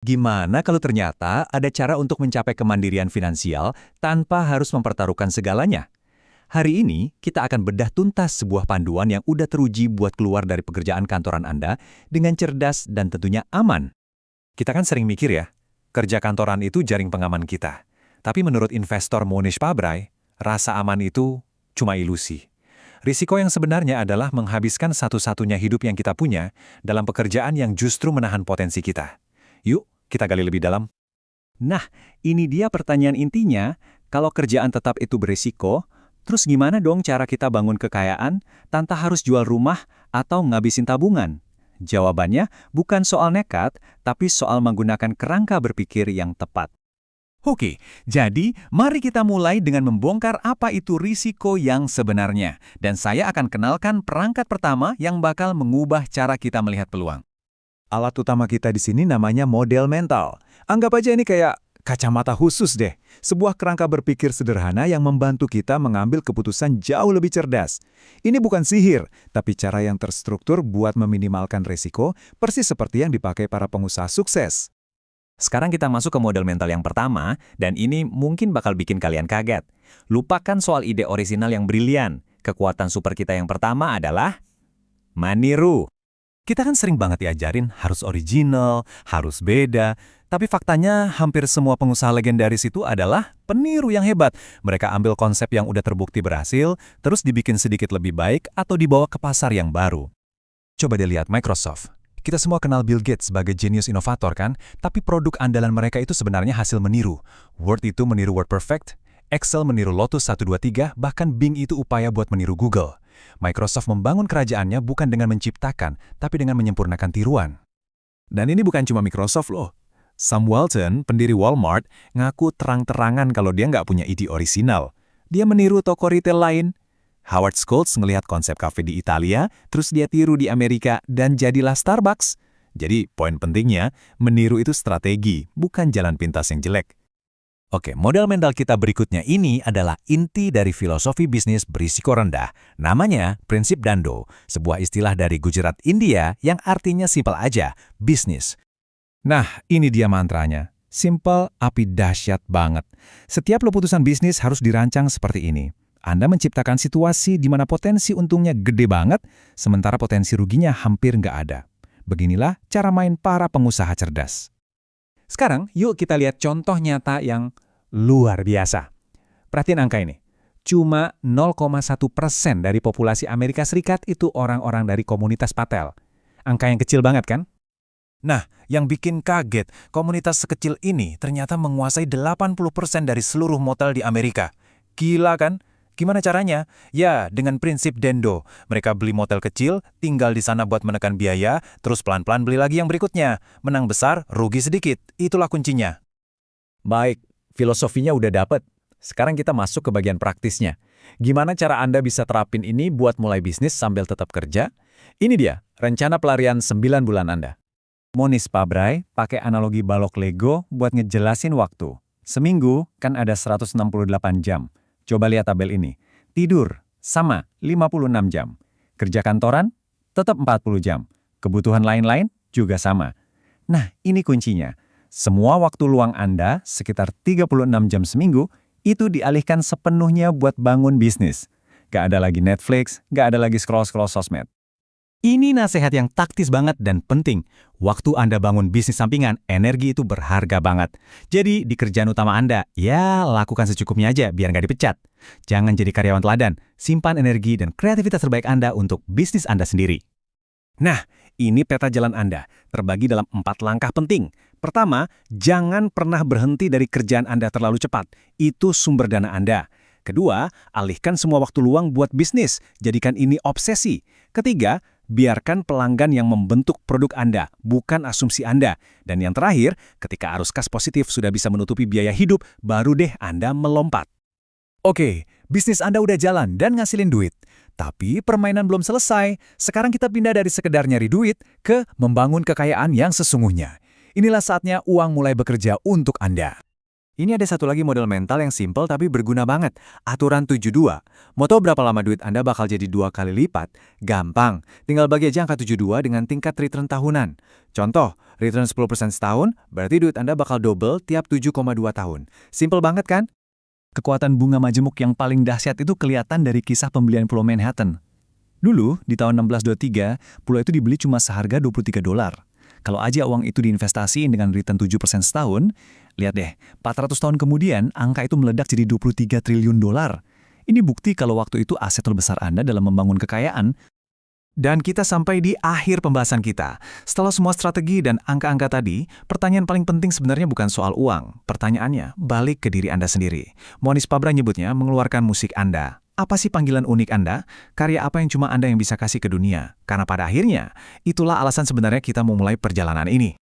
Gimana kalau ternyata ada cara untuk mencapai kemandirian finansial tanpa harus mempertaruhkan segalanya? Hari ini, kita akan bedah tuntas sebuah panduan yang udah teruji buat keluar dari pekerjaan kantoran Anda dengan cerdas dan tentunya aman. Kita kan sering mikir ya, kerja kantoran itu jaring pengaman kita. Tapi menurut investor Monish Pabrai, rasa aman itu cuma ilusi. Risiko yang sebenarnya adalah menghabiskan satu-satunya hidup yang kita punya dalam pekerjaan yang justru menahan potensi kita. Yuk, kita gali lebih dalam. Nah, ini dia pertanyaan intinya. Kalau kerjaan tetap itu berisiko, terus gimana dong cara kita bangun kekayaan tanpa harus jual rumah atau ngabisin tabungan? Jawabannya bukan soal nekat, tapi soal menggunakan kerangka berpikir yang tepat. Oke, jadi mari kita mulai dengan membongkar apa itu risiko yang sebenarnya. Dan saya akan kenalkan perangkat pertama yang bakal mengubah cara kita melihat peluang. Alat utama kita di sini namanya model mental. Anggap aja ini kayak kacamata khusus deh. Sebuah kerangka berpikir sederhana yang membantu kita mengambil keputusan jauh lebih cerdas. Ini bukan sihir, tapi cara yang terstruktur buat meminimalkan risiko, persis seperti yang dipakai para pengusaha sukses. Sekarang kita masuk ke model mental yang pertama, dan ini mungkin bakal bikin kalian kaget. Lupakan soal ide orisinal yang brilian. Kekuatan super kita yang pertama adalah meniru. Kita kan sering banget diajarin harus original, harus beda, tapi faktanya hampir semua pengusaha legendaris itu adalah peniru yang hebat. Mereka ambil konsep yang udah terbukti berhasil, terus dibikin sedikit lebih baik atau dibawa ke pasar yang baru. Coba deh lihat Microsoft. Kita semua kenal Bill Gates sebagai jenius inovator kan, tapi produk andalan mereka itu sebenarnya hasil meniru. Word itu meniru WordPerfect, Excel meniru Lotus 123, bahkan Bing itu upaya buat meniru Google. Microsoft membangun kerajaannya bukan dengan menciptakan, tapi dengan menyempurnakan tiruan. Dan ini bukan cuma Microsoft loh. Sam Walton, pendiri Walmart, ngaku terang-terangan kalau dia nggak punya ide orisinal. Dia meniru toko retail lain. Howard Schultz ngelihat konsep kafe di Italia, terus dia tiru di Amerika, dan jadilah Starbucks. Jadi, poin pentingnya, meniru itu strategi, bukan jalan pintas yang jelek. Oke, model mental kita berikutnya ini adalah inti dari filosofi bisnis berisiko rendah. Namanya prinsip Dando, sebuah istilah dari Gujarat, India yang artinya simpel aja, bisnis. Nah, ini dia mantranya. Simple, tapi dahsyat banget. Setiap keputusan bisnis harus dirancang seperti ini. Anda menciptakan situasi di mana potensi untungnya gede banget, sementara potensi ruginya hampir nggak ada. Beginilah cara main para pengusaha cerdas. Sekarang, yuk kita lihat contoh nyata yang luar biasa. Perhatiin angka ini. Cuma 0,1% dari populasi Amerika Serikat itu orang-orang dari komunitas Patel. Angka yang kecil banget kan? Nah, yang bikin kaget, komunitas sekecil ini ternyata menguasai 80% dari seluruh motel di Amerika. Gila kan? Gimana caranya? Ya, dengan prinsip Dendo. Mereka beli motel kecil, tinggal di sana buat menekan biaya, terus pelan-pelan beli lagi yang berikutnya. Menang besar, rugi sedikit. Itulah kuncinya. Baik, filosofinya udah dapet. Sekarang kita masuk ke bagian praktisnya. Gimana cara Anda bisa terapin ini buat mulai bisnis sambil tetap kerja? Ini dia, rencana pelarian 9 bulan Anda. Monish Pabrai pakai analogi balok Lego buat ngejelasin waktu. Seminggu kan ada 168 jam. Coba lihat tabel ini. Tidur, sama, 56 jam. Kerja kantoran, tetap 40 jam. Kebutuhan lain-lain juga sama. Nah, ini kuncinya. Semua waktu luang Anda, sekitar 36 jam seminggu, itu dialihkan sepenuhnya buat bangun bisnis. Gak ada lagi Netflix, gak ada lagi scroll-scroll sosmed. Ini nasihat yang taktis banget dan penting. Waktu Anda bangun bisnis sampingan, energi itu berharga banget. Jadi, di kerjaan utama Anda, ya lakukan secukupnya aja biar nggak dipecat. Jangan jadi karyawan teladan. Simpan energi dan kreativitas terbaik Anda untuk bisnis Anda sendiri. Nah, ini peta jalan Anda, terbagi dalam 4 langkah penting. Pertama, jangan pernah berhenti dari kerjaan Anda terlalu cepat. Itu sumber dana Anda. Kedua, alihkan semua waktu luang buat bisnis. Jadikan ini obsesi. Ketiga, biarkan pelanggan yang membentuk produk Anda, bukan asumsi Anda. Dan yang terakhir, ketika arus kas positif sudah bisa menutupi biaya hidup, baru deh Anda melompat. Oke, bisnis Anda udah jalan dan ngasilin duit. Tapi permainan belum selesai. Sekarang kita pindah dari sekedar nyari duit ke membangun kekayaan yang sesungguhnya. Inilah saatnya uang mulai bekerja untuk Anda. Ini ada satu lagi model mental yang simple tapi berguna banget. Aturan 72. Mau tahu berapa lama duit Anda bakal jadi 2 kali lipat? Gampang. Tinggal bagi aja angka 72 dengan tingkat return tahunan. Contoh, return 10% setahun, berarti duit Anda bakal double tiap 7,2 tahun. Simple banget kan? Kekuatan bunga majemuk yang paling dahsyat itu kelihatan dari kisah pembelian Pulau Manhattan. Dulu, di tahun 1623, pulau itu dibeli cuma seharga $23. Kalau aja uang itu diinvestasiin dengan return 7% setahun, lihat deh, 400 tahun kemudian angka itu meledak jadi $23 triliun. Ini bukti kalau waktu itu aset terbesar Anda dalam membangun kekayaan. Dan kita sampai di akhir pembahasan kita. Setelah semua strategi dan angka-angka tadi, pertanyaan paling penting sebenarnya bukan soal uang. Pertanyaannya, balik ke diri Anda sendiri. Monis Pabra nyebutnya mengeluarkan musik Anda. Apa sih panggilan unik Anda? Karya apa yang cuma Anda yang bisa kasih ke dunia? Karena pada akhirnya, itulah alasan sebenarnya kita mau mulai perjalanan ini.